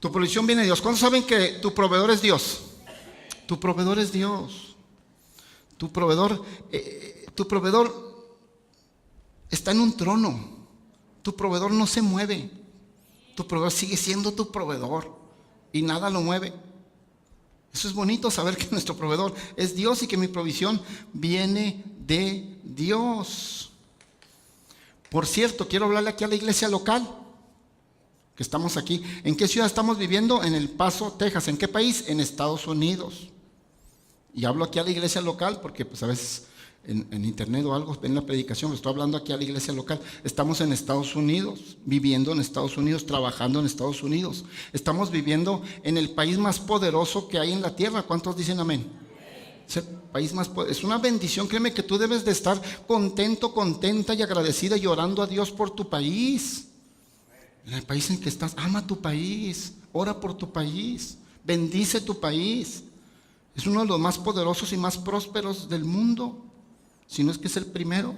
Tu provisión viene de Dios. ¿Cuántos saben que tu proveedor es Dios? Tu proveedor es Dios. Tu proveedor está en un trono. Tu proveedor no se mueve. Tu proveedor sigue siendo tu proveedor y nada lo mueve. Eso es bonito, saber que nuestro proveedor es Dios y que mi provisión viene de Dios. Por cierto, quiero hablarle aquí a la iglesia local, que estamos aquí. ¿En qué ciudad estamos viviendo? En El Paso, Texas. ¿En qué país? En Estados Unidos. Y hablo aquí a la iglesia local porque pues a veces en internet o algo ven la predicación, estoy hablando aquí a la iglesia local. Estamos en Estados Unidos, viviendo en Estados Unidos, trabajando en Estados Unidos. Estamos viviendo en el país más poderoso que hay en la tierra. ¿Cuántos dicen amén? Es el país más poderoso. Es una bendición, créeme que tú debes de estar contento, contenta y agradecida y orando a Dios por tu país. En el país en que estás, ama tu país, ora por tu país, bendice tu país. Es uno de los más poderosos y más prósperos del mundo, si no es que es el primero.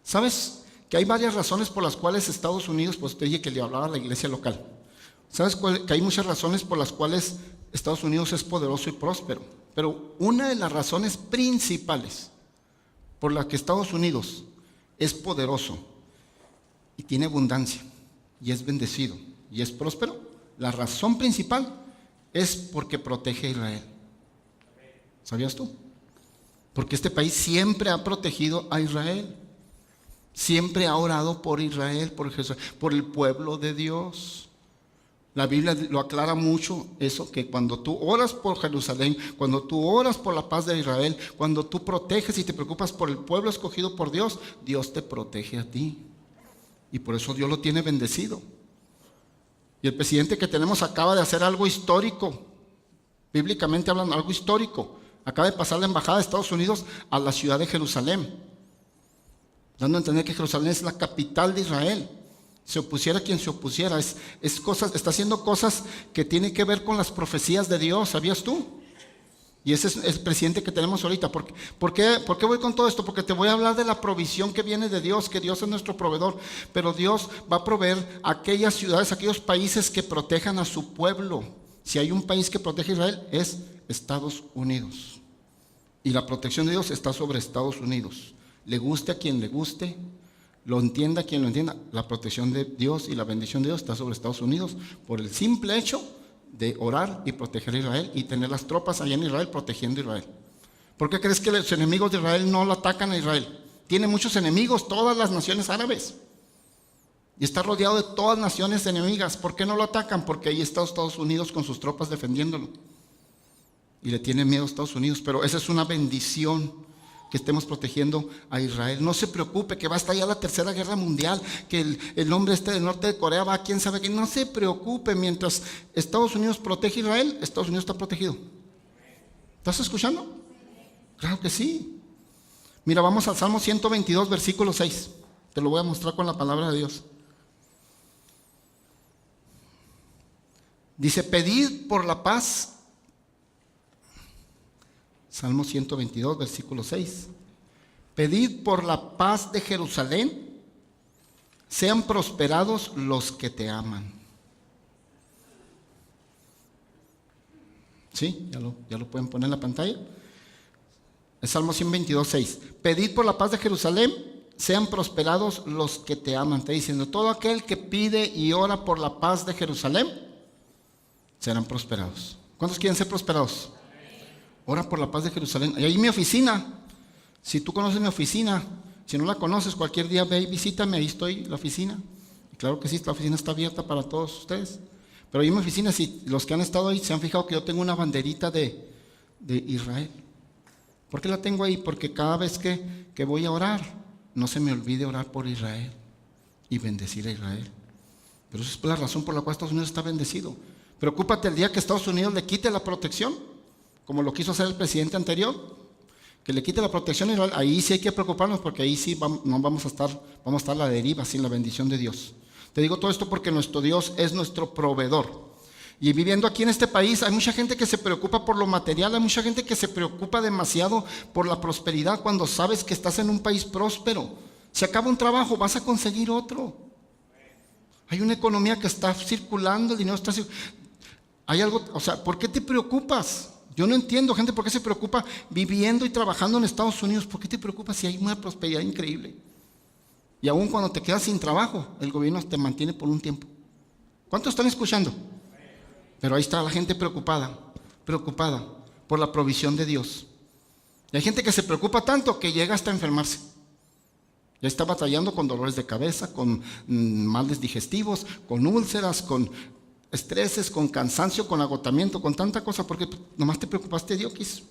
¿Sabes que hay varias razones por las cuales Estados Unidos, pues te dije que le hablaba a la iglesia local. ¿Sabes que hay muchas razones por las cuales Estados Unidos es poderoso y próspero? Pero una de las razones principales por las que Estados Unidos es poderoso y tiene abundancia y es bendecido y es próspero, la razón principal es porque protege a Israel. ¿Sabías tú? Porque este país siempre ha protegido a Israel. Siempre ha orado por Israel, por el pueblo de Dios. La Biblia lo aclara mucho eso, que cuando tú oras por Jerusalén, cuando tú oras por la paz de Israel, cuando tú proteges y te preocupas por el pueblo escogido por Dios, Dios te protege a ti. Y por eso Dios lo tiene bendecido. Y el presidente que tenemos acaba de hacer algo histórico, bíblicamente hablando, algo histórico. Acaba de pasar la embajada de Estados Unidos a la ciudad de Jerusalén, dando a entender que Jerusalén es la capital de Israel. Se opusiera quien se opusiera, está haciendo cosas que tienen que ver con las profecías de Dios, ¿sabías tú? Y ese es el presidente que tenemos ahorita. ¿Por qué voy con todo esto? Porque te voy a hablar de la provisión que viene de Dios, que Dios es nuestro proveedor, pero Dios va a proveer aquellas ciudades, aquellos países que protejan a su pueblo. Si hay un país que protege a Israel, es Estados Unidos. Y la protección de Dios está sobre Estados Unidos. Le guste a quien le guste, lo entienda quien lo entienda, la protección de Dios y la bendición de Dios está sobre Estados Unidos por el simple hecho de orar y proteger a Israel y tener las tropas allá en Israel protegiendo a Israel. ¿Por qué crees que los enemigos de Israel no lo atacan a Israel? Tiene muchos enemigos, todas las naciones árabes. Y está rodeado de todas naciones enemigas. ¿Por qué no lo atacan? Porque ahí está Estados Unidos con sus tropas defendiéndolo. Y le tienen miedo a Estados Unidos. Pero esa es una bendición, que estemos protegiendo a Israel. No se preocupe que va a estallar la tercera guerra mundial, que el hombre del norte de Corea va a quién sabe qué. No se preocupe, mientras Estados Unidos protege a Israel, Estados Unidos está protegido. ¿Estás escuchando? Claro que sí. Mira, vamos al Salmo 122, versículo 6. Te lo voy a mostrar con la palabra de Dios. Dice, pedid por la paz. Salmo 122, versículo 6. Pedid por la paz de Jerusalén, sean prosperados los que te aman. ¿Sí? Ya lo pueden poner en la pantalla. El Salmo 122, 6. Pedid por la paz de Jerusalén, sean prosperados los que te aman. Está diciendo, todo aquel que pide y ora por la paz de Jerusalén, serán prosperados. ¿Cuántos quieren ser prosperados? Ora por la paz de Jerusalén. Y ahí mi oficina. Si tú conoces mi oficina, si no la conoces, cualquier día ve y visítame, ahí estoy, la oficina. Y claro que sí, la oficina está abierta para todos ustedes. Pero ahí mi oficina, si los que han estado ahí se han fijado que yo tengo una banderita de Israel. ¿Por qué la tengo ahí? Porque cada vez que voy a orar, no se me olvide orar por Israel y bendecir a Israel. Pero esa es la razón por la cual Estados Unidos está bendecido. Preocúpate el día que Estados Unidos le quite la protección, como lo quiso hacer el presidente anterior, que le quite la protección a Israel. Ahí sí hay que preocuparnos, porque ahí sí vamos a estar a la deriva sin la bendición de Dios. Te digo todo esto porque nuestro Dios es nuestro proveedor. Y viviendo aquí en este país hay mucha gente que se preocupa por lo material, hay mucha gente que se preocupa demasiado por la prosperidad cuando sabes que estás en un país próspero. Si acaba un trabajo, vas a conseguir otro. Hay una economía que está circulando, el dinero está circulando. Hay algo, o sea, ¿por qué te preocupas? Yo no entiendo, gente, por qué se preocupa viviendo y trabajando en Estados Unidos. ¿Por qué te preocupas si hay una prosperidad increíble? Y aún cuando te quedas sin trabajo, el gobierno te mantiene por un tiempo. ¿Cuántos están escuchando? Pero ahí está la gente preocupada por la provisión de Dios. Y hay gente que se preocupa tanto que llega hasta enfermarse. Ya está batallando con dolores de cabeza, con males digestivos, con úlceras, con estreses, con cansancio, con agotamiento, con tanta cosa, porque nomás te preocupaste de Dios.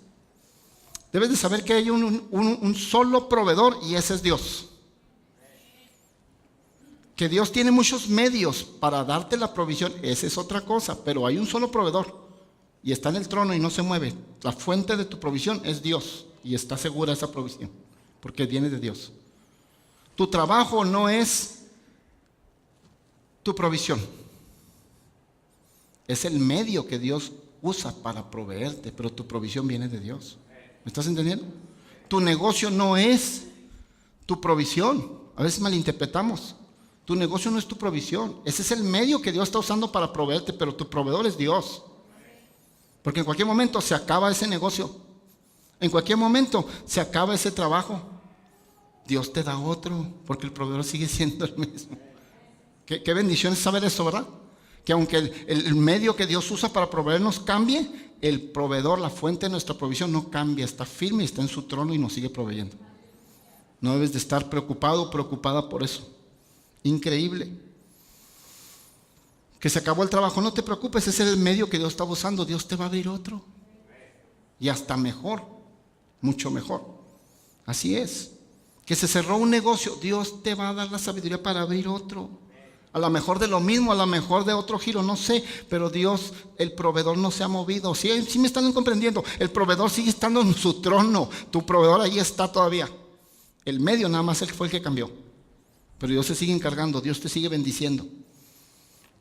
Debes de saber que hay un solo proveedor y ese es Dios. Que Dios tiene muchos medios para darte la provisión, esa es otra cosa, pero hay un solo proveedor y está en el trono y no se mueve. La fuente de tu provisión es Dios y está segura esa provisión, porque viene de Dios. Tu trabajo no es tu provisión, es el medio que Dios usa para proveerte, pero tu provisión viene de Dios. ¿Me estás entendiendo? Tu negocio no es tu provisión, a veces malinterpretamos. Tu negocio no es tu provisión, ese es el medio que Dios está usando para proveerte, pero tu proveedor es Dios. Porque en cualquier momento se acaba ese negocio, en cualquier momento se acaba ese trabajo. Dios te da otro, porque el proveedor sigue siendo el mismo. Qué bendición es saber eso, ¿verdad? Que aunque el medio que Dios usa para proveernos cambie, el proveedor, la fuente de nuestra provisión no cambia, está firme, está en su trono y nos sigue proveyendo. No debes de estar preocupado o preocupada por eso. Increíble. Que se acabó el trabajo, no te preocupes, ese es el medio que Dios está usando. Dios te va a abrir otro y hasta mejor, mucho mejor. Así es. Que se cerró un negocio, Dios te va a dar la sabiduría para abrir otro, a lo mejor de lo mismo, a lo mejor de otro giro, no sé, pero Dios, el proveedor no se ha movido. Sí me están comprendiendo, el proveedor sigue estando en su trono, tu proveedor ahí está todavía. El medio nada más fue el que cambió, pero Dios se sigue encargando, Dios te sigue bendiciendo,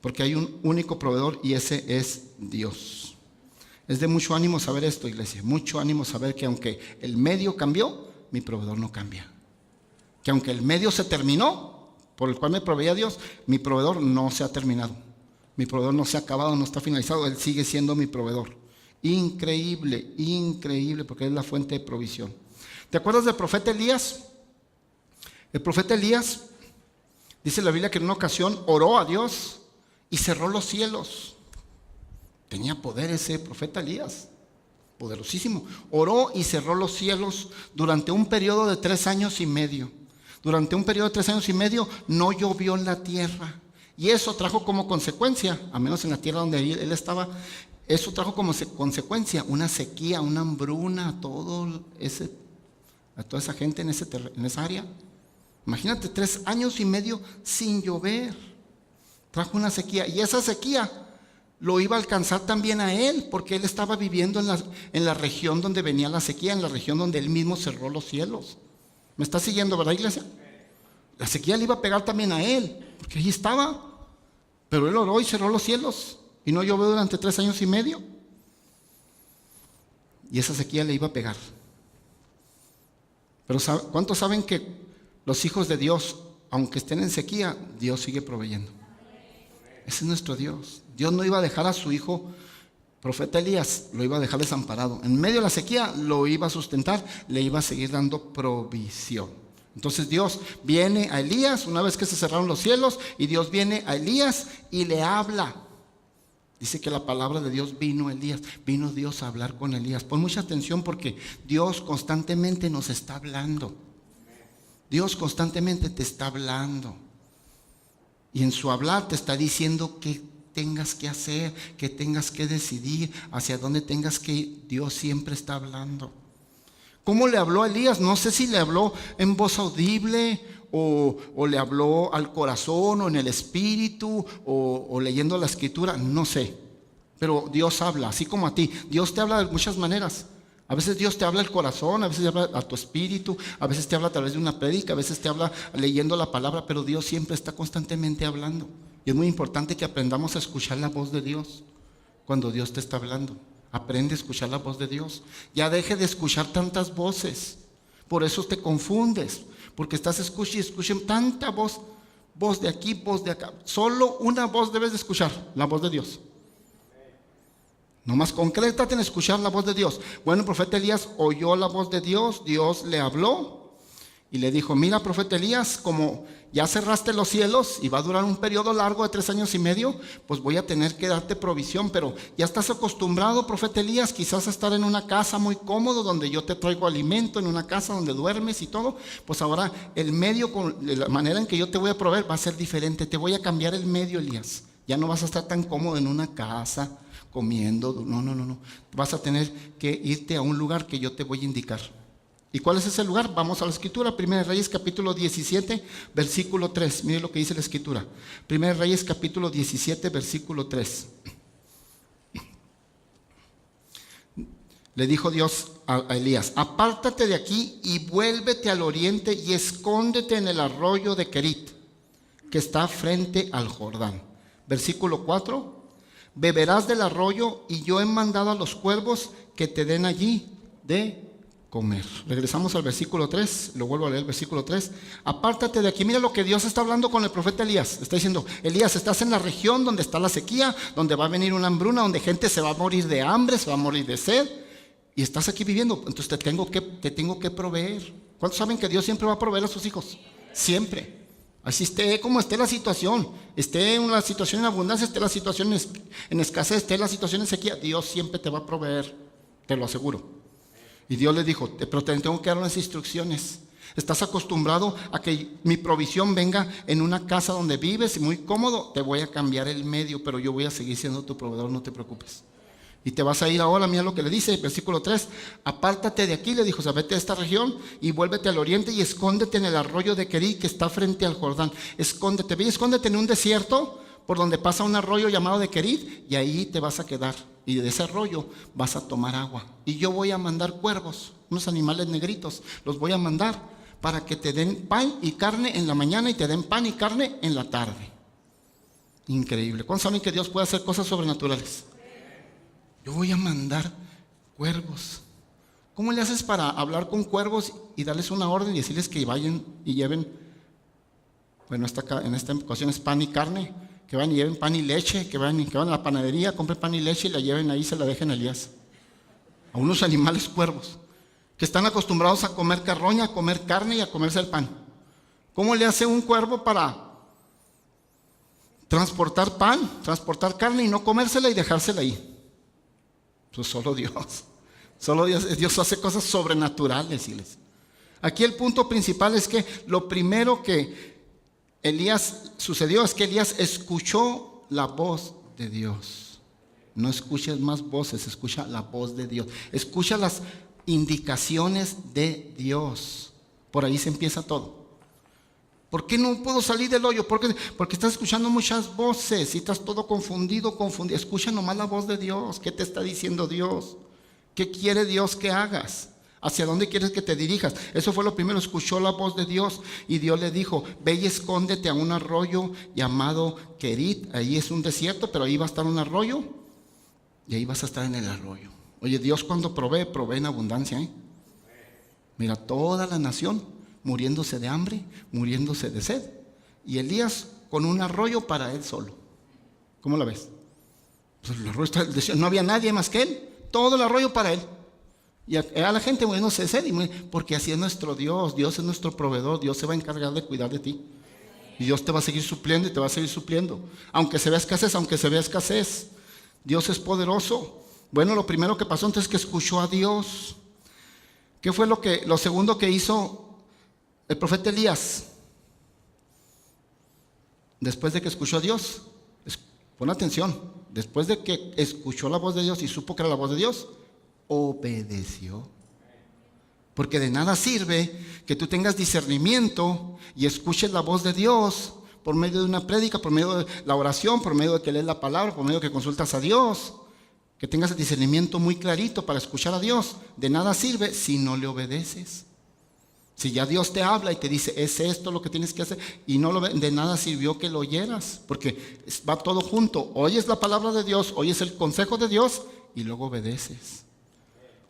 porque hay un único proveedor y ese es Dios. Es de mucho ánimo saber esto, iglesia, mucho ánimo saber que aunque el medio cambió, mi proveedor no cambia. Que aunque el medio se terminó, por el cual me proveía Dios, mi proveedor no se ha terminado. Mi proveedor no se ha acabado, no está finalizado, Él sigue siendo mi proveedor. Increíble, increíble, porque es la fuente de provisión. ¿Te acuerdas del profeta Elías? El profeta Elías, dice la Biblia que en una ocasión oró a Dios y cerró los cielos. Tenía poder ese profeta Elías, poderosísimo. Oró y cerró los cielos durante un periodo de 3 años y medio. Durante un periodo de 3 años y medio no llovió en la tierra. Y eso trajo como consecuencia, a menos en la tierra donde él estaba, eso trajo como consecuencia una sequía, una hambruna a toda esa gente en esa área. Imagínate, 3 años y medio sin llover. Trajo una sequía. Y esa sequía lo iba a alcanzar también a él, porque él estaba viviendo en la región donde venía la sequía, en la región donde él mismo cerró los cielos. ¿Me está siguiendo, verdad, iglesia? La sequía le iba a pegar también a él, porque ahí estaba. Pero él oró y cerró los cielos y no llovió durante 3 años y medio. Y esa sequía le iba a pegar. Pero ¿cuántos saben que los hijos de Dios, aunque estén en sequía, Dios sigue proveyendo? Ese es nuestro Dios. Dios no iba a dejar a su hijo profeta Elías, lo iba a dejar desamparado. En medio de la sequía lo iba a sustentar, le iba a seguir dando provisión. Entonces Dios viene a Elías una vez que se cerraron los cielos, y Dios viene a Elías y le habla. Dice que la palabra de Dios vino a Elías, vino Dios a hablar con Elías. Pon mucha atención, porque Dios constantemente nos está hablando. Dios constantemente te está hablando. Y en su hablar te está diciendo que tengas que hacer, que tengas que decidir, hacia dónde tengas que ir. Dios siempre está hablando. ¿Cómo le habló a Elías? No sé si le habló en voz audible o le habló al corazón o en el espíritu o leyendo la escritura, no sé. Pero Dios habla, así como a ti. Dios te habla de muchas maneras. A veces Dios te habla al corazón, a veces te habla a tu espíritu, a veces te habla a través de una prédica, a veces te habla leyendo la palabra, pero Dios siempre está constantemente hablando. Y es muy importante que aprendamos a escuchar la voz de Dios cuando Dios te está hablando. Aprende a escuchar la voz de Dios. Ya deje de escuchar tantas voces. Por eso te confundes, porque estás escuchando tanta voz. voz de aquí, voz de acá. Solo una voz debes de escuchar, la voz de Dios. Nomás concrétate en escuchar la voz de Dios. Bueno, el profeta Elías oyó la voz de Dios, Dios le habló y le dijo: mira, profeta Elías, como ya cerraste los cielos y va a durar un periodo largo de 3 años y medio, pues voy a tener que darte provisión, pero ya estás acostumbrado, profeta Elías, quizás a estar en una casa muy cómodo donde yo te traigo alimento, en una casa donde duermes y todo. Pues ahora el medio, la manera en que yo te voy a proveer va a ser diferente. Te voy a cambiar el medio, Elías. Ya no vas a estar tan cómodo en una casa comiendo, no. Vas a tener que irte a un lugar que yo te voy a indicar. ¿Y cuál es ese lugar? Vamos a la escritura, 1 Reyes capítulo 17, versículo 3. Mire lo que dice la escritura. 1 Reyes capítulo 17, versículo 3. Le dijo Dios a Elías: apártate de aquí y vuélvete al oriente y escóndete en el arroyo de Querit, que está frente al Jordán. Versículo 4. Beberás del arroyo y yo he mandado a los cuervos que te den allí de comer. Regresamos al versículo 3, lo vuelvo a leer, versículo 3. Apártate de aquí. Mira lo que Dios está hablando con el profeta Elías. Está diciendo: Elías, estás en la región donde está la sequía, donde va a venir una hambruna, donde gente se va a morir de hambre, se va a morir de sed, y estás aquí viviendo. Entonces te tengo que proveer. ¿Cuántos saben que Dios siempre va a proveer a sus hijos? Siempre. Así esté como esté la situación, esté en una situación en abundancia, esté la situación en escasez, esté la situación en sequía, Dios siempre te va a proveer, te lo aseguro. Y Dios le dijo: pero te tengo que dar unas instrucciones. Estás acostumbrado a que mi provisión venga en una casa donde vives y muy cómodo. Te voy a cambiar el medio, pero yo voy a seguir siendo tu proveedor, no te preocupes. Y te vas a ir ahora, mira lo que le dice, versículo 3. Apártate de aquí, le dijo, vete a esta región y vuélvete al oriente y escóndete en el arroyo de Querit, que está frente al Jordán. Escóndete, ve y escóndete en un desierto por donde pasa un arroyo llamado de Querit, y ahí te vas a quedar. Y de ese arroyo vas a tomar agua. Y yo voy a mandar cuervos, unos animales negritos, los voy a mandar para que te den pan y carne en la mañana y te den pan y carne en la tarde. Increíble. ¿Cuántos saben que Dios puede hacer cosas sobrenaturales? Yo voy a mandar cuervos. ¿Cómo le haces para hablar con cuervos y darles una orden y decirles que vayan y lleven, bueno, en esta ocasión es pan y carne, que vayan y lleven pan y leche, que vayan a la panadería, compren pan y leche y la lleven ahí y se la dejen a Elías? A unos animales cuervos, que están acostumbrados a comer carroña, a comer carne y a comerse el pan. ¿Cómo le hace un cuervo para transportar pan, transportar carne y no comérsela y dejársela ahí? Pues solo Dios hace cosas sobrenaturales. Aquí el punto principal es que lo primero que Elías sucedió es que Elías escuchó la voz de Dios. No escuches más voces, escucha la voz de Dios. Escucha las indicaciones de Dios. Por ahí se empieza todo. ¿Por qué no puedo salir del hoyo? Porque estás escuchando muchas voces y estás todo confundido. Escucha nomás la voz de Dios. ¿Qué te está diciendo Dios? ¿Qué quiere Dios que hagas? ¿Hacia dónde quieres que te dirijas? Eso fue lo primero. Escuchó la voz de Dios y Dios le dijo: ve y escóndete a un arroyo llamado Querit. Ahí es un desierto, pero ahí va a estar un arroyo y ahí vas a estar en el arroyo. Oye, Dios cuando provee en abundancia, ¿eh? Mira, toda la nación muriéndose de hambre, muriéndose de sed, y Elías con un arroyo para él solo. ¿Cómo la ves? Pues el arroyo está en el desierto, no había nadie más que él, todo el arroyo para él. Y a la gente muriéndose de sed, porque así es nuestro Dios. Dios es nuestro proveedor. Dios se va a encargar de cuidar de ti. Y Dios te va a seguir supliendo y te va a seguir supliendo. Aunque se vea escasez, Dios es poderoso. Bueno, lo primero que pasó entonces es que escuchó a Dios. ¿Qué fue lo segundo que hizo el profeta Elías? Después de que escuchó a Dios, pon atención, después de que escuchó la voz de Dios y supo que era la voz de Dios, obedeció. Porque de nada sirve que tú tengas discernimiento y escuches la voz de Dios por medio de una prédica, por medio de la oración, por medio de que lees la palabra, por medio de que consultas a Dios, que tengas el discernimiento muy clarito para escuchar a Dios. De nada sirve si no le obedeces. Si ya Dios te habla y te dice, es esto lo que tienes que hacer, y de nada sirvió que lo oyeras, porque va todo junto. Oyes la palabra de Dios, oyes el consejo de Dios y luego obedeces.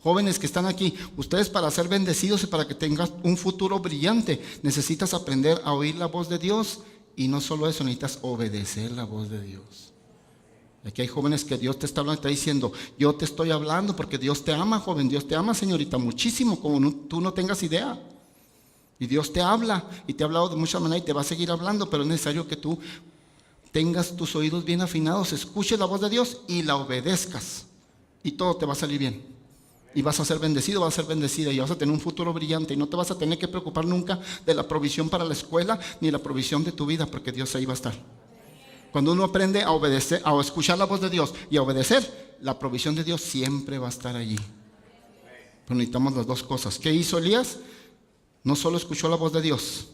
Jóvenes que están aquí, ustedes para ser bendecidos y para que tengas un futuro brillante, necesitas aprender a oír la voz de Dios Y no solo eso, necesitas obedecer la voz de Dios. Aquí hay jóvenes que Dios te está hablando, te está diciendo, yo te estoy hablando porque Dios te ama, joven, Dios te ama, señorita, muchísimo, como tú no tengas idea. Y Dios te habla, y te ha hablado de muchas maneras y te va a seguir hablando, pero es necesario que tú tengas tus oídos bien afinados, escuches la voz de Dios y la obedezcas. Y todo te va a salir bien. Y vas a ser bendecido, vas a ser bendecida y vas a tener un futuro brillante. Y no te vas a tener que preocupar nunca de la provisión para la escuela ni la provisión de tu vida, porque Dios ahí va a estar. Cuando uno aprende a obedecer, a escuchar la voz de Dios y a obedecer, la provisión de Dios siempre va a estar allí. Pero necesitamos las dos cosas. ¿Qué hizo Elías? No solo escuchó la voz de Dios,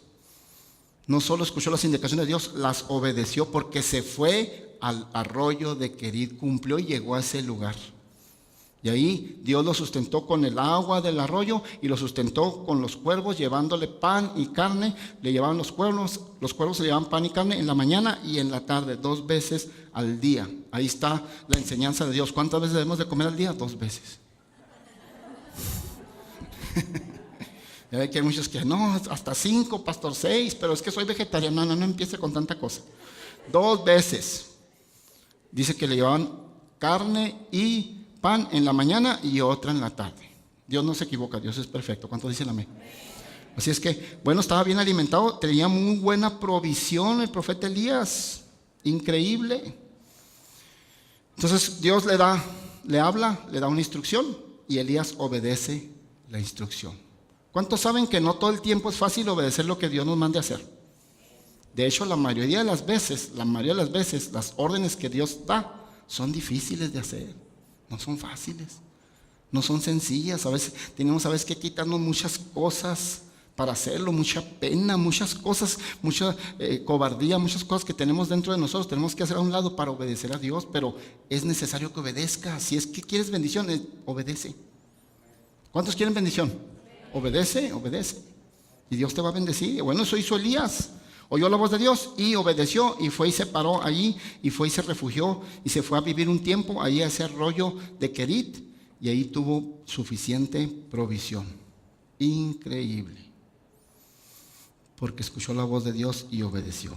no solo escuchó las indicaciones de Dios, las obedeció porque se fue al arroyo de Querit, cumplió y llegó a ese lugar. Y ahí Dios lo sustentó con el agua del arroyo y lo sustentó con los cuervos, llevándole pan y carne. Le llevaban los cuervos le llevaban pan y carne en la mañana y en la tarde, 2 veces al día. Ahí está la enseñanza de Dios. ¿Cuántas veces debemos de comer al día? 2 veces. Ya ve que hay muchos que no, hasta 5, pastor, 6, pero es que soy vegetariano. No empiece con tanta cosa. 2 veces. Dice que le llevaban carne y pan en la mañana y otra en la tarde. Dios no se equivoca, Dios es perfecto. ¿Cuántos dicen amén? Así es que, bueno, estaba bien alimentado, tenía muy buena provisión el profeta Elías. Increíble. Entonces Dios le habla, le da una instrucción y Elías obedece la instrucción. ¿Cuántos saben que no todo el tiempo es fácil obedecer lo que Dios nos mande a hacer? De hecho, la mayoría de las veces, las órdenes que Dios da son difíciles de hacer. No son fáciles, no son sencillas. A veces tenemos que quitarnos muchas cosas para hacerlo, mucha pena, muchas cosas, mucha cobardía, muchas cosas que tenemos dentro de nosotros. Tenemos que hacer a un lado para obedecer a Dios, pero es necesario que obedezcas. Si es que quieres bendición, obedece. ¿Cuántos quieren bendición? Obedece. Y Dios te va a bendecir. Bueno, eso hizo Elías. Oyó la voz de Dios y obedeció y fue y se paró allí y fue y se refugió y se fue a vivir un tiempo allí a ese arroyo de Querit y ahí tuvo suficiente provisión. Increíble. Porque escuchó la voz de Dios y obedeció.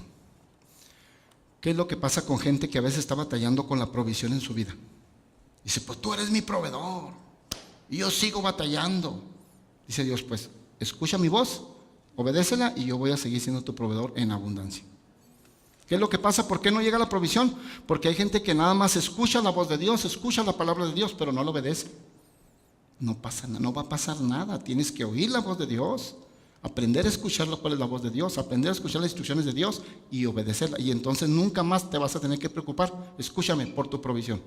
¿Qué es lo que pasa con gente que a veces está batallando con la provisión en su vida? Dice, pues tú eres mi proveedor y yo sigo batallando. Dice Dios, pues escucha mi voz, obedécela y yo voy a seguir siendo tu proveedor en abundancia. ¿Qué es lo que pasa? ¿Por qué no llega la provisión? Porque hay gente que nada más escucha la voz de Dios, escucha la palabra de Dios, pero no la obedece. No pasa nada, no va a pasar nada. Tienes que oír la voz de Dios, aprender a escuchar cuál es la voz de Dios, aprender a escuchar las instrucciones de Dios y obedecerla. Y entonces nunca más te vas a tener que preocupar, escúchame, por tu provisión.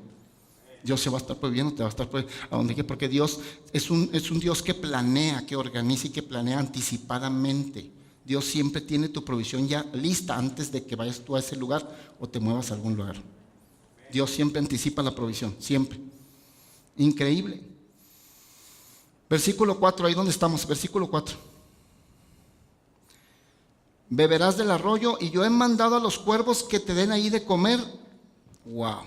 Dios se va a estar prohibiendo, te va a estar prohibiendo a donde quiera, porque Dios es un Dios que planea, que organiza y que planea anticipadamente. Dios siempre tiene tu provisión ya lista antes de que vayas tú a ese lugar o te muevas a algún lugar. Dios siempre anticipa la provisión, siempre. Increíble. Versículo 4, ahí donde estamos, versículo 4. Beberás del arroyo y yo he mandado a los cuervos que te den ahí de comer. Wow.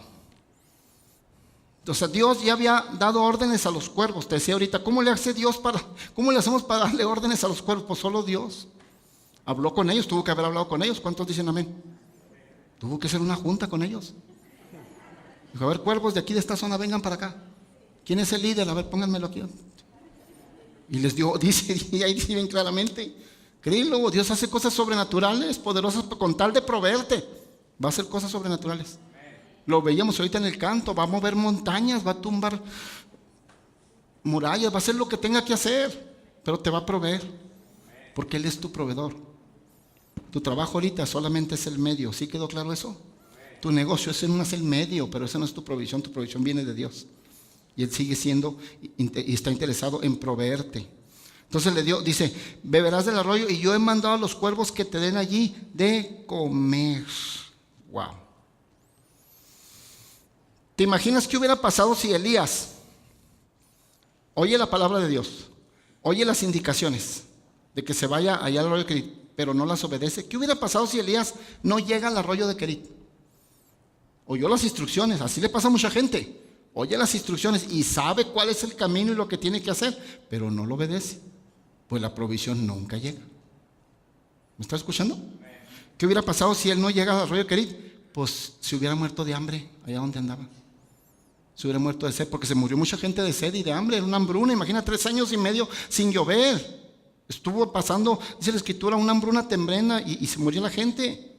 O sea, Dios ya había dado órdenes a los cuervos. Te decía ahorita, ¿cómo le hacemos para darle órdenes a los cuervos? Pues solo Dios. Habló con ellos, tuvo que haber hablado con ellos. ¿Cuántos dicen amén? Tuvo que hacer una junta con ellos. Dijo, a ver, cuervos de aquí de esta zona, vengan para acá. ¿Quién es el líder? A ver, pónganmelo aquí. Y les dio, dice, y ahí dice bien claramente, créelo, Dios hace cosas sobrenaturales, poderosas con tal de proveerte. Va a hacer cosas sobrenaturales. Lo veíamos ahorita en el canto, va a mover montañas, va a tumbar murallas, va a hacer lo que tenga que hacer, pero te va a proveer, porque Él es tu proveedor. Tu trabajo ahorita solamente es el medio, ¿sí quedó claro eso? Tu negocio ese no es el medio, pero esa no es tu provisión viene de Dios. Y Él sigue siendo y está interesado en proveerte. Entonces le dio, dice, beberás del arroyo y yo he mandado a los cuervos que te den allí de comer. Wow. ¿Te imaginas qué hubiera pasado si Elías oye la palabra de Dios, oye las indicaciones de que se vaya allá al arroyo de Querit, pero no las obedece? ¿Qué hubiera pasado si Elías no llega al arroyo de Querit? Oyó las instrucciones, así le pasa a mucha gente. Oye las instrucciones y sabe cuál es el camino y lo que tiene que hacer, pero no lo obedece. Pues la provisión nunca llega. ¿Me está escuchando? ¿Qué hubiera pasado si él no llega al arroyo Querit? Pues se hubiera muerto de hambre allá donde andaba. Se hubiera muerto de sed, porque se murió mucha gente de sed y de hambre. Era una hambruna, imagina, 3 años y medio sin llover. Estuvo pasando, dice la Escritura, una hambruna temprana y se murió la gente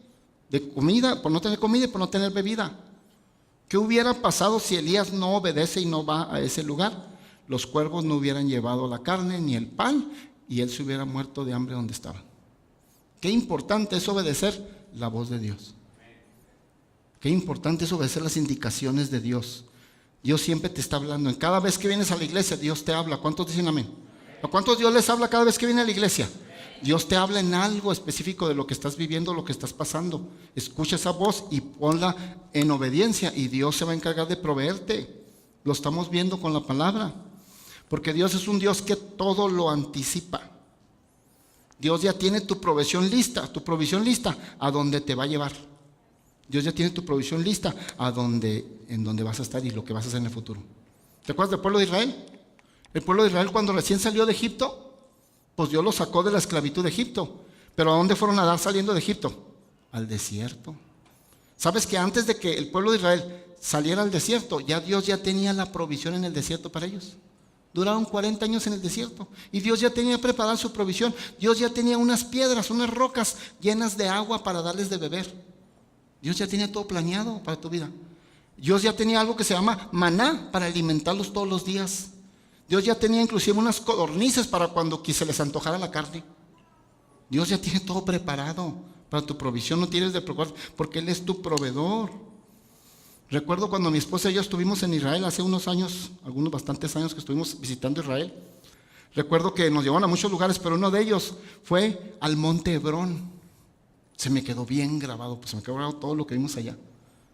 de comida, por no tener comida y por no tener bebida. ¿Qué hubiera pasado si Elías no obedece y no va a ese lugar? Los cuervos no hubieran llevado la carne ni el pan y él se hubiera muerto de hambre donde estaba. Qué importante es obedecer la voz de Dios. Qué importante es obedecer las indicaciones de Dios. Dios siempre te está hablando. En cada vez que vienes a la iglesia, Dios te habla. ¿Cuántos dicen amén? ¿A cuántos Dios les habla cada vez que viene a la iglesia? Dios te habla en algo específico de lo que estás viviendo, lo que estás pasando. Escucha esa voz y ponla en obediencia y Dios se va a encargar de proveerte. Lo estamos viendo con la palabra. Porque Dios es un Dios que todo lo anticipa. Dios ya tiene tu provisión lista a donde te va a llevar. Dios ya tiene tu provisión lista en donde vas a estar y lo que vas a hacer en el futuro. ¿Te acuerdas del pueblo de Israel? El pueblo de Israel cuando recién salió de Egipto, pues Dios los sacó de la esclavitud de Egipto. Pero ¿a dónde fueron a dar saliendo de Egipto? Al desierto. ¿Sabes que antes de que el pueblo de Israel saliera al desierto, Dios ya tenía la provisión en el desierto para ellos? Duraron 40 años en el desierto y Dios ya tenía preparada su provisión. Dios ya tenía unas piedras, unas rocas llenas de agua para darles de beber. Dios ya tenía todo planeado para tu vida. Dios ya tenía algo que se llama maná para alimentarlos todos los días. Dios ya tenía inclusive unas codornices para cuando se les antojara la carne. Dios ya tiene todo preparado para tu provisión. No tienes de preocuparte porque Él es tu proveedor. Recuerdo cuando mi esposa y yo estuvimos en Israel hace unos años, algunos bastantes años que estuvimos visitando Israel. Recuerdo que nos llevaron a muchos lugares, pero uno de ellos fue al monte Hebrón. Se me quedó bien grabado, pues se me quedó grabado todo lo que vimos allá.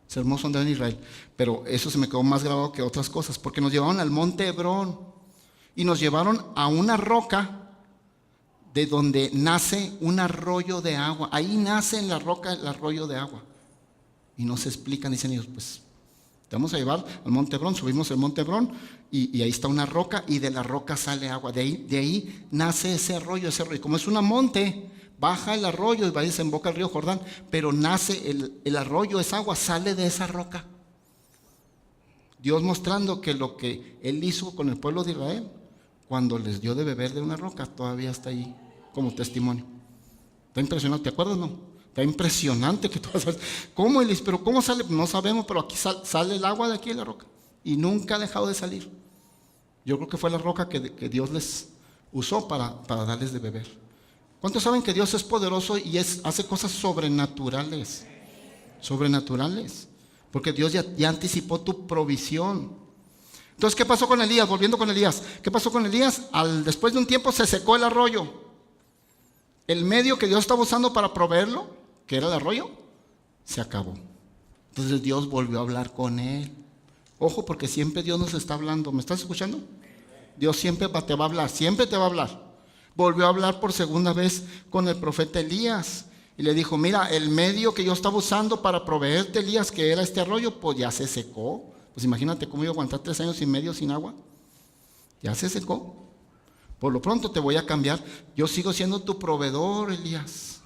Es hermoso andar en Israel, pero eso se me quedó más grabado que otras cosas, porque nos llevaron al monte Hebrón y nos llevaron a una roca de donde nace un arroyo de agua. Ahí nace en la roca el arroyo de agua. Y no se explican, dicen ellos, pues te vamos a llevar al monte Hebrón. Subimos el monte Hebrón y ahí está una roca y de la roca sale agua. De ahí nace ese arroyo. Como es una monte, baja el arroyo y va y desemboca el río Jordán, pero nace el arroyo, es agua, sale de esa roca. Dios mostrando que lo que Él hizo con el pueblo de Israel, cuando les dio de beber de una roca, todavía está ahí como testimonio. Está impresionante, ¿te acuerdas, no? Está impresionante que tú vas a ver. ¿Cómo, Elis? ¿Pero cómo sale? No sabemos, pero aquí sale el agua de aquí de la roca. Y nunca ha dejado de salir. Yo creo que fue la roca que Dios les usó para darles de beber. ¿Cuántos saben que Dios es poderoso y hace cosas sobrenaturales? Sobrenaturales. Porque Dios ya anticipó tu provisión. Entonces, ¿qué pasó con Elías? Volviendo con Elías. ¿Qué pasó con Elías? Después de un tiempo se secó el arroyo. El medio que Dios estaba usando para proveerlo, que era el arroyo, se acabó. Entonces Dios volvió a hablar con él. Ojo, porque siempre Dios nos está hablando. ¿Me estás escuchando? Dios siempre te va a hablar, siempre te va a hablar. Volvió a hablar por segunda vez con el profeta Elías. Y le dijo, mira, el medio que yo estaba usando para proveerte, Elías, que era este arroyo, pues ya se secó. Pues imagínate cómo iba a aguantar 3 años y medio sin agua. Ya se secó. Por lo pronto te voy a cambiar. Yo sigo siendo tu proveedor, Elías.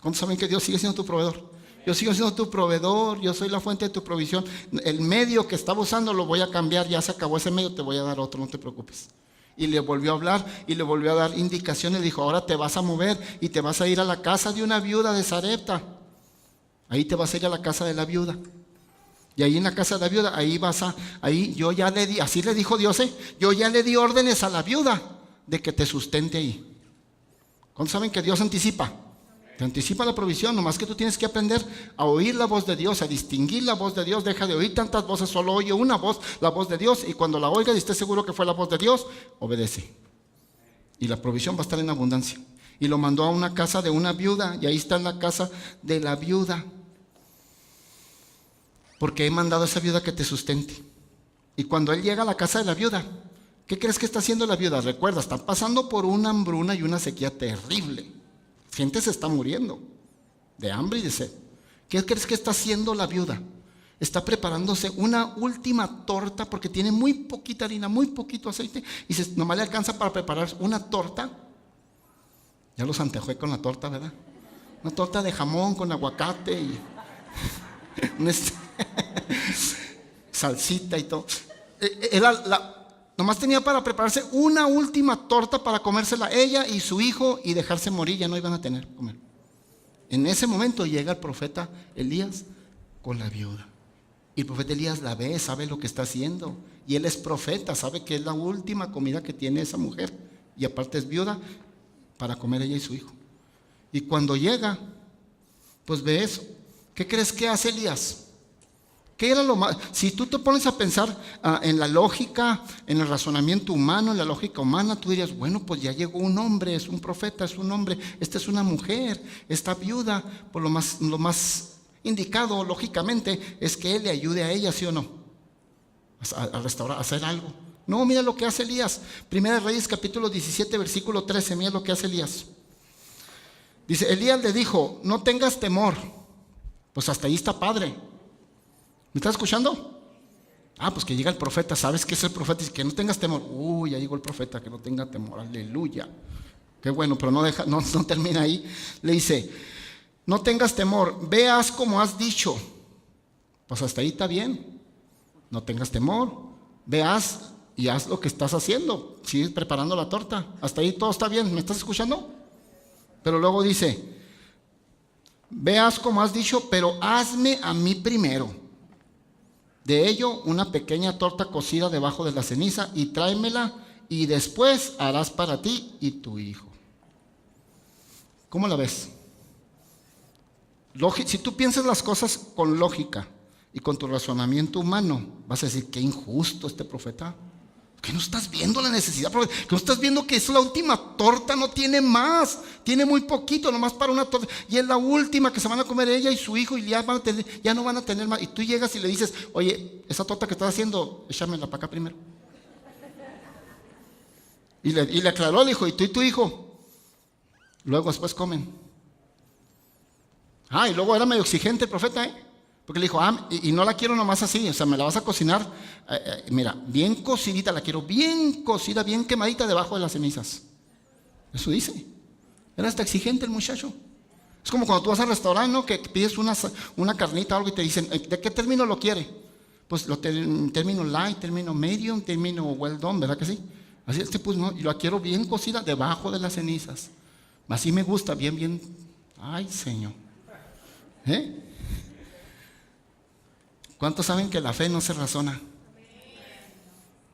¿Cuántos saben que Dios sigue siendo tu proveedor? Yo sigo siendo tu proveedor. Yo soy la fuente de tu provisión. El medio que estaba usando lo voy a cambiar. Ya se acabó ese medio, te voy a dar otro, no te preocupes. Y le volvió a hablar y le volvió a dar indicaciones. Dijo, ahora te vas a mover y te vas a ir a la casa de una viuda de Sarepta. Ahí te vas a ir a la casa de la viuda. Y ahí en la casa de la viuda, ahí yo ya le di, así le dijo Dios, yo ya le di órdenes a la viuda de que te sustente ahí. ¿Cuántos saben que Dios anticipa? Te anticipa la provisión, nomás que tú tienes que aprender a oír la voz de Dios, a distinguir la voz de Dios. Deja de oír tantas voces, solo oye una voz, la voz de Dios, y cuando la oigas y estés seguro que fue la voz de Dios, obedece. Y la provisión va a estar en abundancia. Y lo mandó a una casa de una viuda, y ahí está en la casa de la viuda. Porque he mandado a esa viuda que te sustente. Y cuando él llega a la casa de la viuda, ¿qué crees que está haciendo la viuda? Recuerda, están pasando por una hambruna y una sequía terrible. Gente se está muriendo de hambre y de sed. ¿Qué crees que está haciendo la viuda? Está preparándose una última torta porque tiene muy poquita harina, muy poquito aceite y nomás le alcanza para preparar una torta. Ya los antejé con la torta, ¿verdad? Una torta de jamón con aguacate y una salsita y todo. Nomás tenía para prepararse una última torta para comérsela ella y su hijo y dejarse morir. Ya no iban a tener que comer. En ese momento llega el profeta Elías con la viuda. Y el profeta Elías la ve, sabe lo que está haciendo. Y él es profeta, sabe que es la última comida que tiene esa mujer. Y aparte es viuda para comer ella y su hijo. Y cuando llega, pues ve eso. ¿Qué crees que hace Elías? ¿Qué era lo más? Si tú te pones a pensar en la lógica, en el razonamiento humano, en la lógica humana, tú dirías, bueno, pues ya llegó un hombre, es un profeta, es un hombre, esta es una mujer, esta viuda, por lo más indicado, lógicamente, es que él le ayude a ella, ¿sí o no? A restaurar, a hacer algo. No, mira lo que hace Elías. Primera de Reyes, capítulo 17, versículo 13, mira lo que hace Elías. Dice, Elías le dijo, no tengas temor. Pues hasta ahí está padre. ¿Me estás escuchando? Pues que llega el profeta, ¿sabes qué es el profeta? Dice que no tengas temor. Ya llegó el profeta, que no tenga temor, aleluya. Qué bueno, pero no termina ahí. Le dice, no tengas temor, veas como has dicho. Pues hasta ahí está bien. No tengas temor, veas y haz lo que estás haciendo. Sigues preparando la torta. Hasta ahí todo está bien, ¿me estás escuchando? Pero luego dice, veas como has dicho, pero hazme a mí primero. De ello, una pequeña torta cocida debajo de la ceniza y tráemela y después harás para ti y tu hijo. ¿Cómo la ves? Si tú piensas las cosas con lógica y con tu razonamiento humano, vas a decir, qué injusto este profeta. Que no estás viendo la necesidad, que no estás viendo que es la última torta, no tiene más, tiene muy poquito, nomás para una torta, y es la última que se van a comer ella y su hijo, y ya no van a tener más. Y tú llegas y le dices, oye, esa torta que estás haciendo, échamela para acá primero. Y le aclaró, le dijo, y tú y tu hijo, luego después comen. Y luego era medio exigente el profeta, porque le dijo, y no la quiero nomás así, o sea, me la vas a cocinar, mira, bien cocidita, la quiero bien cocida, bien quemadita debajo de las cenizas. Eso dice. Era hasta exigente el muchacho. Es como cuando tú vas al restaurante, ¿no? Que pides una carnita o algo y te dicen, ¿de qué término lo quiere? Pues término light, término medium, término well done, ¿verdad que sí? Así pues no, y la quiero bien cocida debajo de las cenizas. Así me gusta, bien. Ay, Señor. ¿Cuántos saben que la fe no se razona?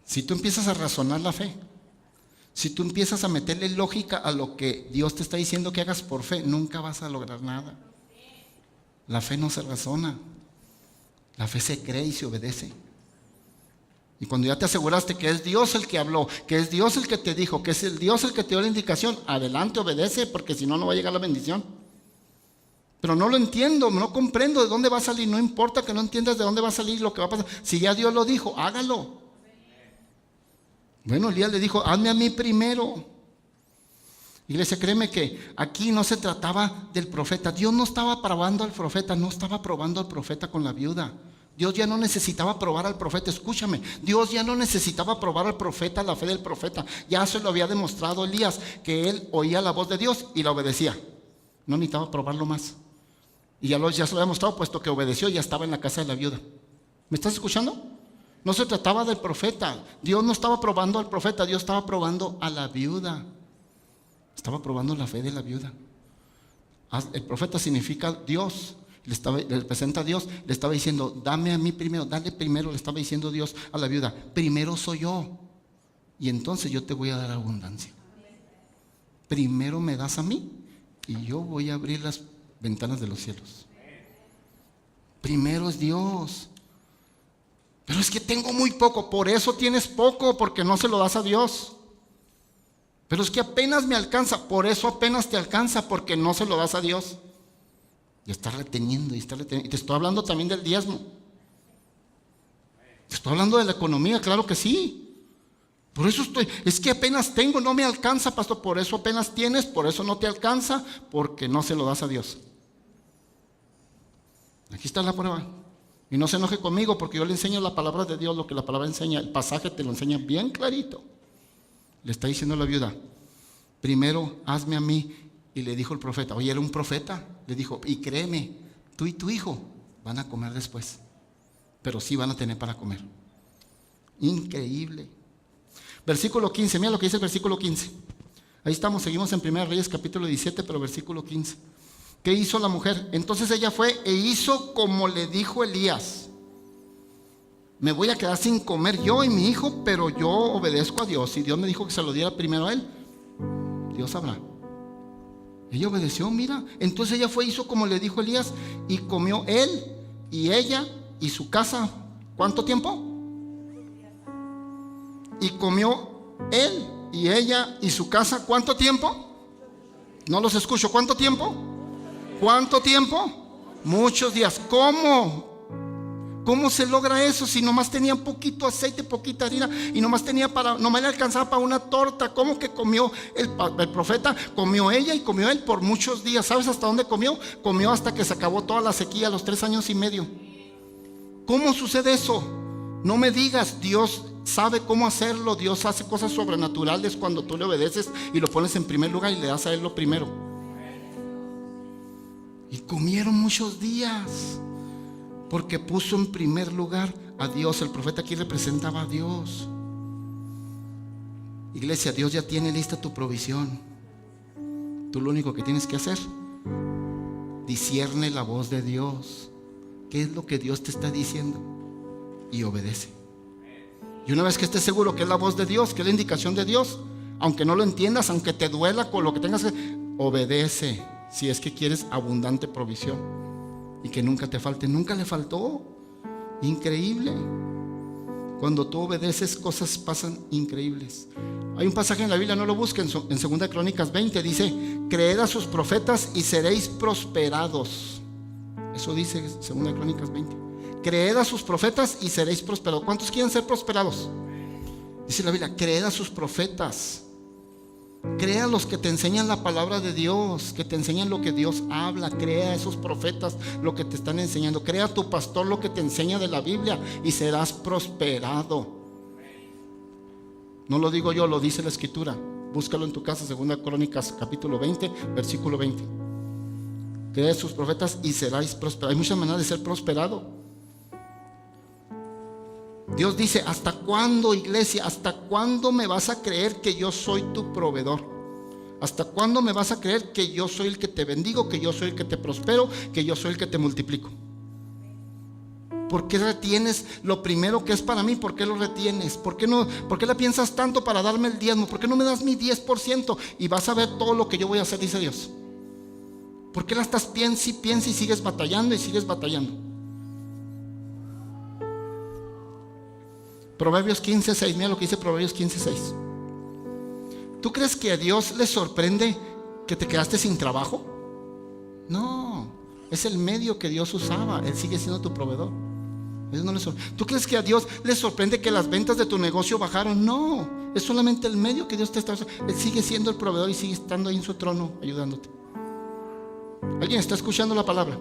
Si tú empiezas a razonar la fe, si tú empiezas a meterle lógica a lo que Dios te está diciendo que hagas por fe, nunca vas a lograr nada. La fe no se razona. La fe se cree y se obedece. Y cuando ya te aseguraste que es Dios el que habló, que es Dios el que te dijo, que es el Dios el que te dio la indicación, adelante, obedece, porque si no, no va a llegar la bendición. Pero no lo entiendo, no comprendo de dónde va a salir, no importa que no entiendas de dónde va a salir lo que va a pasar. Si ya Dios lo dijo, hágalo. Bueno, Elías le dijo, hazme a mí primero. Iglesia, créeme que aquí no se trataba del profeta. Dios no estaba probando al profeta, no estaba probando al profeta con la viuda. Dios ya no necesitaba probar al profeta, escúchame, Dios ya no necesitaba probar al profeta, la fe del profeta. Ya se lo había demostrado Elías, que él oía la voz de Dios y la obedecía. No necesitaba probarlo más. Y ya se lo había mostrado, puesto que obedeció, ya estaba en la casa de la viuda. ¿Me estás escuchando? No se trataba del profeta. Dios no estaba probando al profeta, Dios estaba probando a la viuda. Estaba probando la fe de la viuda. El profeta significa Dios. Le presenta a Dios, le estaba diciendo, dame a mí primero, dale primero, le estaba diciendo Dios a la viuda, primero soy yo, y entonces yo te voy a dar abundancia. Primero me das a mí, y yo voy a abrir las ventanas de los cielos. Primero es Dios. Pero es que tengo muy poco, por eso tienes poco, porque no se lo das a Dios. Pero es que apenas me alcanza, por eso apenas te alcanza, porque no se lo das a Dios. Y está reteniendo, y te estoy hablando también del diezmo. Te estoy hablando de la economía, claro que sí. Por eso es que apenas tengo, no me alcanza, pastor. Por eso apenas tienes, por eso no te alcanza, porque no se lo das a Dios. Aquí está la prueba. Y no se enoje conmigo, porque yo le enseño la palabra de Dios, lo que la palabra enseña. El pasaje te lo enseña bien clarito. Le está diciendo a la viuda, primero hazme a mí Y le dijo el profeta, oye, era un profeta. Le dijo, y créeme, tú y tu hijo van a comer después, pero sí van a tener para comer. Increíble. Versículo 15, mira lo que dice el versículo 15. Ahí estamos, seguimos en 1 Reyes capítulo 17, pero versículo 15. ¿Qué hizo la mujer? Entonces ella fue e hizo como le dijo Elías. Me voy a quedar sin comer yo y mi hijo, pero yo obedezco a Dios. Y Dios me dijo que se lo diera primero a él, Dios sabrá. Ella obedeció, mira. Entonces ella fue e hizo como le dijo Elías, y comió él y ella y su casa. ¿Cuánto tiempo? Y comió él y ella y su casa. ¿Cuánto tiempo? No los escucho. ¿Cuánto tiempo? ¿Cuánto tiempo? Muchos días. ¿Cómo? ¿Cómo se logra eso si nomás tenía poquito aceite, poquita harina y nomás le alcanzaba para una torta? ¿Cómo que comió el profeta? Comió ella y comió él por muchos días. ¿Sabes hasta dónde comió? Comió hasta que se acabó toda la sequía, los 3 años y medio. ¿Cómo sucede eso? No me digas. Dios sabe cómo hacerlo. Dios hace cosas sobrenaturales cuando tú le obedeces y lo pones en primer lugar y le das a él lo primero. Y comieron muchos días porque puso en primer lugar a Dios. El profeta aquí representaba a Dios. Iglesia, Dios ya tiene lista tu provisión. Tú lo único que tienes que hacer, discierne la voz de Dios. ¿Qué es lo que Dios te está diciendo? Y obedece. Y una vez que estés seguro que es la voz de Dios, que es la indicación de Dios, aunque no lo entiendas, aunque te duela con lo que tengas que, obedece. Si es que quieres abundante provisión y que nunca te falte. Nunca le faltó. Increíble. Cuando tú obedeces, cosas pasan increíbles. Hay un pasaje en la Biblia, no lo busquen, en 2 Crónicas 20 dice: creed a sus profetas y seréis prosperados. Eso dice 2 Crónicas 20. Creed a sus profetas y seréis prosperados. ¿Cuántos quieren ser prosperados? Dice la Biblia, creed a sus profetas. Crea a los que te enseñan la palabra de Dios, que te enseñan lo que Dios habla. Crea a esos profetas lo que te están enseñando. Crea a tu pastor lo que te enseña de la Biblia y serás prosperado. No lo digo yo, lo dice la Escritura. Búscalo en tu casa, 2 Crónicas capítulo 20, versículo 20. Crea a sus profetas y seráis prosperados. Hay muchas maneras de ser prosperado. Dios dice: ¿hasta cuándo, iglesia? ¿Hasta cuándo me vas a creer que yo soy tu proveedor? ¿Hasta cuándo me vas a creer que yo soy el que te bendigo, que yo soy el que te prospero, que yo soy el que te multiplico? ¿Por qué retienes lo primero que es para mí? ¿Por qué lo retienes? ¿Por qué la piensas tanto para darme el diezmo? ¿Por qué no me das mi 10%? Y vas a ver todo lo que yo voy a hacer, dice Dios. ¿Por qué la estás piensa y sigues batallando y sigues batallando? Proverbios 15:6, mira lo que dice Proverbios 15:6. ¿Tú crees que a Dios le sorprende que te quedaste sin trabajo? No, es el medio que Dios usaba. Él sigue siendo tu proveedor. Eso no le sorprende. ¿Tú crees que a Dios le sorprende que las ventas de tu negocio bajaron? No, es solamente el medio que Dios te está usando. Él sigue siendo el proveedor y sigue estando ahí en su trono ayudándote. ¿Alguien está escuchando la palabra?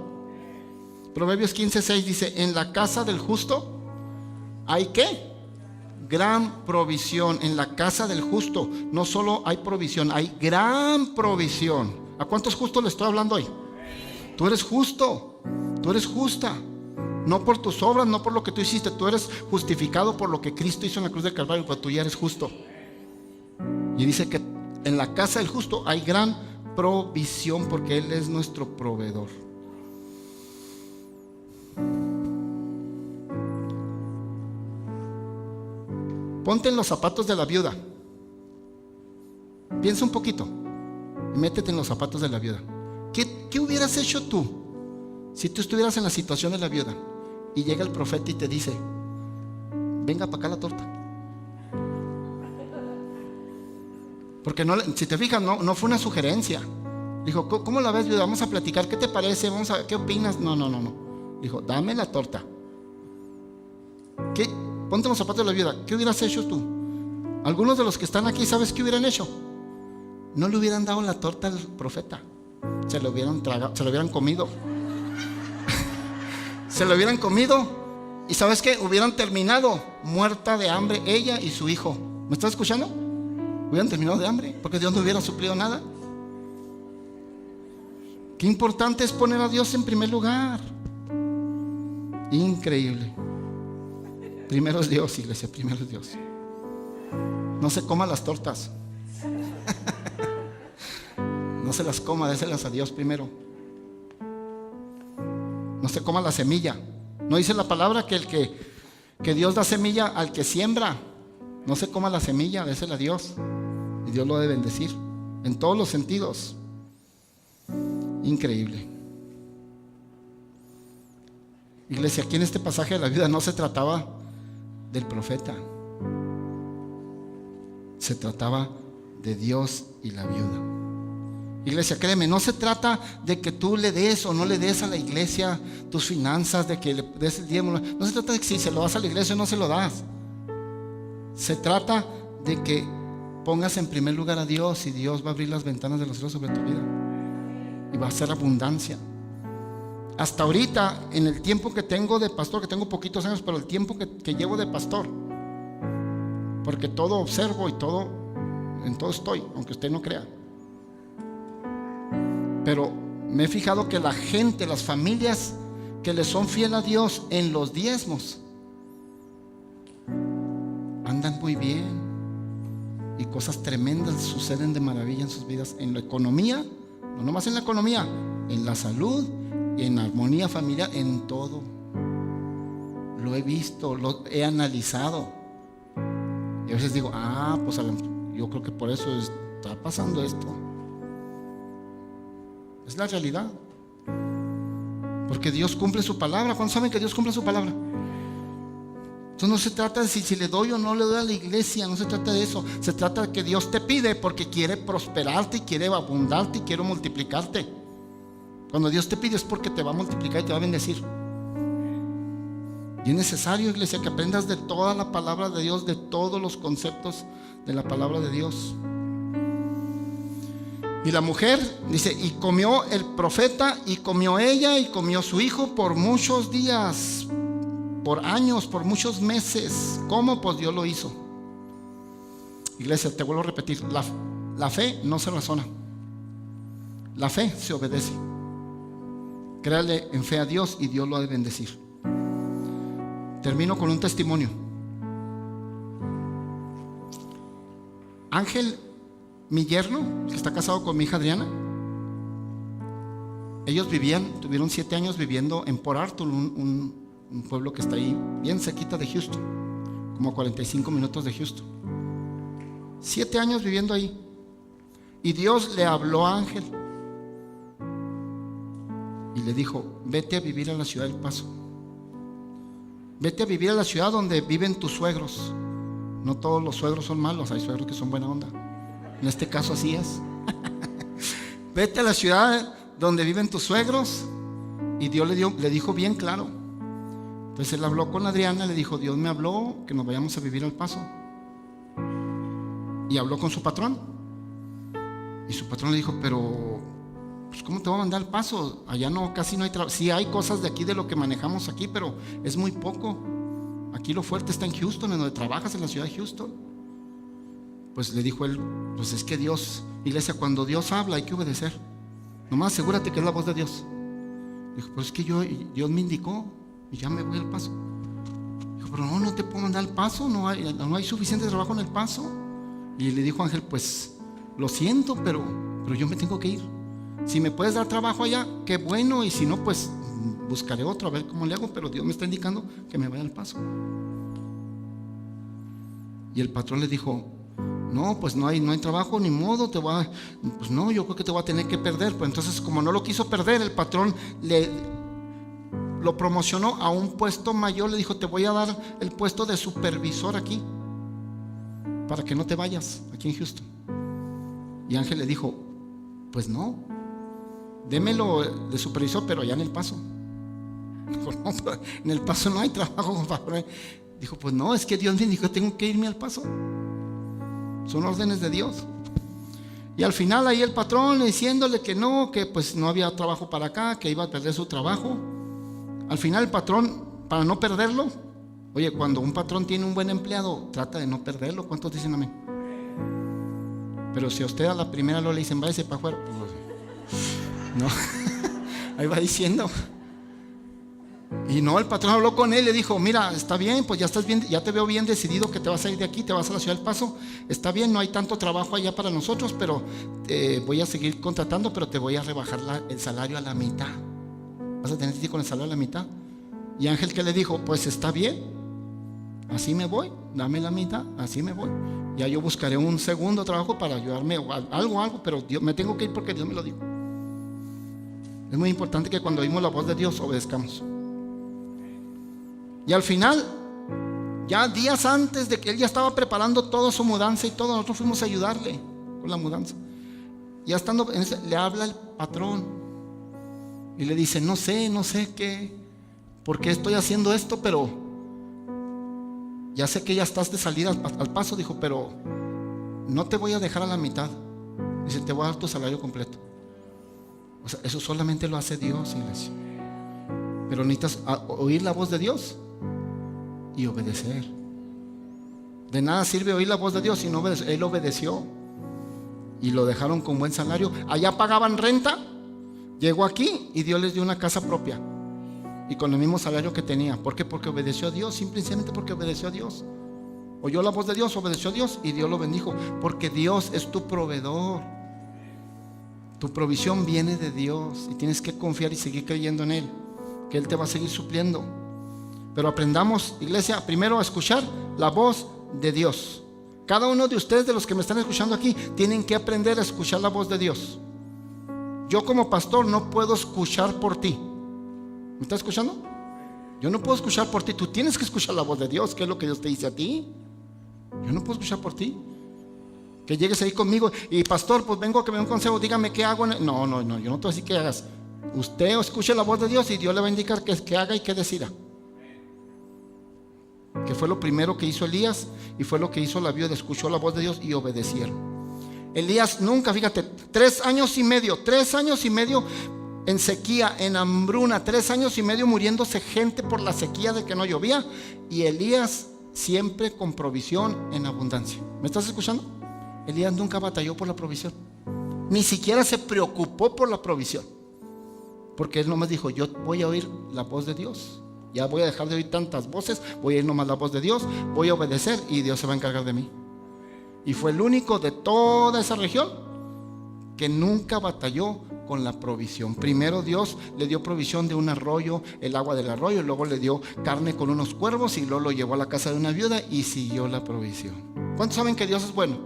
Proverbios 15:6 dice: en la casa del justo hay ¿qué? Gran provisión. En la casa del justo no solo hay provisión, hay gran provisión. ¿A cuántos justos le estoy hablando hoy? Tú eres justo, tú eres justa. No por tus obras, no por lo que tú hiciste. Tú eres justificado por lo que Cristo hizo en la cruz del Calvario, pero tú ya eres justo. Y dice que en la casa del justo hay gran provisión, porque Él es nuestro proveedor. Ponte en los zapatos de la viuda. Piensa un poquito y métete en los zapatos de la viuda. ¿Qué hubieras hecho tú si tú estuvieras en la situación de la viuda y llega el profeta y te dice: venga para acá la torta? Porque no, si te fijas, no fue una sugerencia. Dijo: ¿cómo la ves, viuda? Vamos a platicar, ¿qué te parece? Vamos a ver, ¿qué opinas? No. Dijo: dame la torta. Ponte en los zapatos de la viuda. ¿Qué hubieras hecho tú? Algunos de los que están aquí, ¿sabes qué hubieran hecho? No le hubieran dado la torta al profeta. Se lo hubieran tragado, se lo hubieran comido. Se lo hubieran comido. ¿Y sabes qué? Hubieran terminado muerta de hambre ella y su hijo. ¿Me estás escuchando? Hubieran terminado de hambre porque Dios no hubiera suplido nada. Qué importante es poner a Dios en primer lugar. Increíble. Primero es Dios, iglesia, primero es Dios. No se coma las tortas. No se las coma, déselas a Dios primero. No se coma la semilla. No dice la palabra que Dios da semilla al que siembra. No se coma la semilla, désela a Dios. Y Dios lo debe bendecir en todos los sentidos. Increíble. Iglesia, aquí en este pasaje de la vida no se trataba del profeta. Se trataba de Dios y la viuda. Iglesia, créeme, no se trata de que tú le des o no le des a la iglesia tus finanzas, de que le des el diezmo. No se trata de que si se lo das a la iglesia no se lo das. Se trata de que pongas en primer lugar a Dios, y Dios va a abrir las ventanas de los cielos sobre tu vida y va a hacer abundancia. Hasta ahorita, en el tiempo que tengo de pastor, que tengo poquitos años, pero el tiempo que llevo de pastor, porque todo observo y en todo estoy, aunque usted no crea. Pero me he fijado que la gente, las familias que le son fiel a Dios en los diezmos, andan muy bien y cosas tremendas suceden de maravilla en sus vidas, en la economía, no nomás en la economía, en la salud, en armonía familiar, en todo. Lo he visto, lo he analizado y a veces digo, pues yo creo que por eso está pasando esto. Es la realidad, porque Dios cumple su palabra. ¿Cuántos saben que Dios cumple su palabra? Entonces no se trata de si le doy o no le doy a la iglesia, no se trata de eso. Se trata de que Dios te pide porque quiere prosperarte y quiere abundarte y quiere multiplicarte. Cuando Dios te pide es porque te va a multiplicar y te va a bendecir. Y es necesario, iglesia, que aprendas de toda la palabra de Dios, de todos los conceptos de la palabra de Dios. Y la mujer dice, y comió el profeta, y comió ella, y comió su hijo por muchos días, por años, por muchos meses. ¿Cómo? Pues Dios lo hizo. Iglesia, te vuelvo a repetir, la fe no se razona, la fe se obedece. Créale en fe a Dios y Dios lo ha de bendecir. Termino con un testimonio. Ángel, mi yerno, que está casado con mi hija Adriana, ellos tuvieron 7 años viviendo en Port Arthur, un pueblo que está ahí bien cerquita de Houston, como a 45 minutos de Houston. 7 años viviendo ahí. Y Dios le habló a Ángel y le dijo, vete a vivir a la ciudad del Paso. Vete a vivir a la ciudad donde viven tus suegros. No todos los suegros son malos, hay suegros que son buena onda. En este caso así es. Vete a la ciudad donde viven tus suegros. Y Dios le dijo bien claro. Entonces él habló con Adriana, le dijo, Dios me habló que nos vayamos a vivir al Paso. Y habló con su patrón. Y su patrón le dijo, pero pues ¿cómo te voy a mandar al Paso? Allá casi no hay trabajo. Sí hay cosas de aquí, de lo que manejamos aquí, pero es muy poco. Aquí lo fuerte está en Houston, en donde trabajas, en la ciudad de Houston. Pues le dijo él, pues es que Dios, iglesia, cuando Dios habla hay que obedecer. Nomás asegúrate que es la voz de Dios. Dijo, pues es que Dios me indicó y ya me voy al Paso. Dijo, pero no te puedo mandar al Paso, no hay suficiente trabajo en el Paso. Y le dijo Ángel, pues lo siento, pero yo me tengo que ir. Si me puedes dar trabajo allá, qué bueno, y si no, pues buscaré otro, a ver cómo le hago, pero Dios me está indicando que me vaya al Paso. Y el patrón le dijo, no, pues no hay trabajo, ni modo, pues no, yo creo que te voy a tener que perder. Pues entonces, como no lo quiso perder, el patrón lo promocionó a un puesto mayor. Le dijo, te voy a dar el puesto de supervisor aquí, para que no te vayas aquí en Houston. Y Ángel le dijo, pues no, démelo de supervisor, pero allá en el Paso. Dijo, no, en el Paso no hay trabajo, compadre. Dijo, pues no, es que Dios me dijo, tengo que irme al Paso. Son órdenes de Dios. Y al final ahí el patrón diciéndole que no, que pues no había trabajo para acá, que iba a perder su trabajo. Al final el patrón, para no perderlo, oye, cuando un patrón tiene un buen empleado, trata de no perderlo. ¿Cuántos dicen amén? Pero si a usted a la primera lo le dicen, váyase para afuera, pues, No, ahí va diciendo. Y no, el patrón habló con él y le dijo: mira, está bien, pues ya estás bien, ya te veo bien decidido que te vas a ir de aquí, te vas a la ciudad del Paso. Está bien, no hay tanto trabajo allá para nosotros, pero voy a seguir contratando, pero te voy a rebajar el salario a la mitad. Vas a tener que ir con el salario a la mitad. Y Ángel, ¿qué le dijo? Pues está bien, así me voy, dame la mitad, así me voy. Ya yo buscaré un segundo trabajo para ayudarme, o algo, pero me tengo que ir porque Dios me lo dijo. Es muy importante que cuando oímos la voz de Dios obedezcamos. Y al final, ya días antes de que él ya estaba preparando toda su mudanza y todo, nosotros fuimos a ayudarle con la mudanza. Ya estando en ese, le habla el patrón y le dice: no sé por qué estoy haciendo esto, pero ya sé que ya estás de salida al Paso. Dijo: pero no te voy a dejar a la mitad. Dice: te voy a dar tu salario completo. O sea, eso solamente lo hace Dios, iglesia. Pero necesitas oír la voz de Dios y obedecer. De nada sirve oír la voz de Dios si no obedecer. Él obedeció y lo dejaron con buen salario. Allá pagaban renta, llegó aquí y Dios les dio una casa propia y con el mismo salario que tenía. ¿Por qué? Porque obedeció a Dios, simplemente porque obedeció a Dios. Oyó la voz de Dios, obedeció a Dios y Dios lo bendijo. Porque Dios es tu proveedor. Tu provisión viene de Dios y tienes que confiar y seguir creyendo en Él, que Él te va a seguir supliendo. Pero aprendamos, iglesia, primero a escuchar la voz de Dios. Cada uno de ustedes, de los que me están escuchando aquí, tienen que aprender a escuchar la voz de Dios. Yo como pastor no puedo escuchar por ti. ¿Me estás escuchando? Yo no puedo escuchar por ti. Tú tienes que escuchar la voz de Dios, que es lo que Dios te dice a ti. Yo no puedo escuchar por ti. Que llegues ahí conmigo y: pastor, pues vengo a que me dé un consejo, dígame qué hago. No, yo no te voy a decir qué hagas. Usted escuche la voz de Dios y Dios le va a indicar qué haga y qué decida. Que fue lo primero que hizo Elías y fue lo que hizo la viuda. Escuchó la voz de Dios y obedecieron. Elías nunca, fíjate, 3 años y medio en sequía, en hambruna, 3 años y medio muriéndose gente por la sequía de que no llovía, y Elías siempre con provisión en abundancia. ¿Me estás escuchando? Elías nunca batalló por la provisión, ni siquiera se preocupó por la provisión, porque él nomás dijo: yo voy a oír la voz de Dios, ya voy a dejar de oír tantas voces, voy a oír nomás la voz de Dios, voy a obedecer y Dios se va a encargar de mí. Y fue el único de toda esa región que nunca batalló con la provisión. Primero Dios le dio provisión de un arroyo, el agua del arroyo, y luego le dio carne con unos cuervos, y luego lo llevó a la casa de una viuda y siguió la provisión. ¿Cuántos saben que Dios es bueno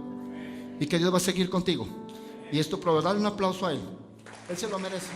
y que Dios va a seguir contigo? Y esto, proveedor, dale un aplauso a Él. Él se lo merece.